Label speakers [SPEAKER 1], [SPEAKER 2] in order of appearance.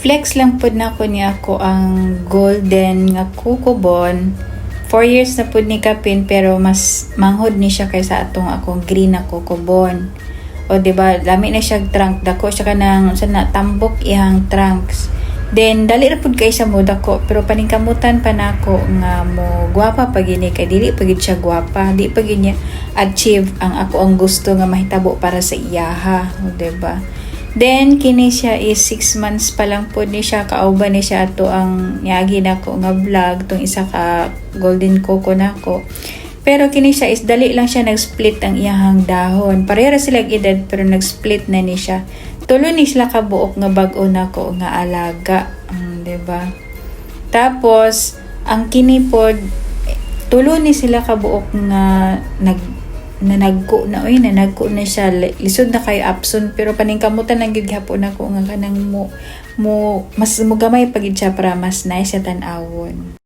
[SPEAKER 1] Gi-flex lang pud na ko niya ako ang golden nga kukubon. 4 years na pud ni kapin pero mas manghod ni siya kaysa atong akong green na kukubon. O diba, lami na siya trunk dako siya kanang sa natambok ihang trunks. Then dali ra pud kay siya mo dako pero paningkamutan pa nako nga mo gwapa pa gini kay dili pa gid siya gwapa, di pa gid niya achieve ang ako ang gusto nga mahitabo para sa iyaha, o diba? Then kini siya is 6 months pa lang po ni siya, kauban ni siya ato ang yagi nako nga vlog tong isa ka golden coco nako. Pero kini siya is dali lang siya nag-split ang iyahang dahon. Parehara sila edad pero nag-split na ni siya. Tulo ni sila ka buok nga bag-o nako nga alaga, diba? Tapos ang kini pod tulo ni sila ka buok nga nanagko na siya, lisod na kay Apson pero paningkamutan lang gid hapon ako nga kanang mo mas gamay pagid siya para mas nice siya tan-awon.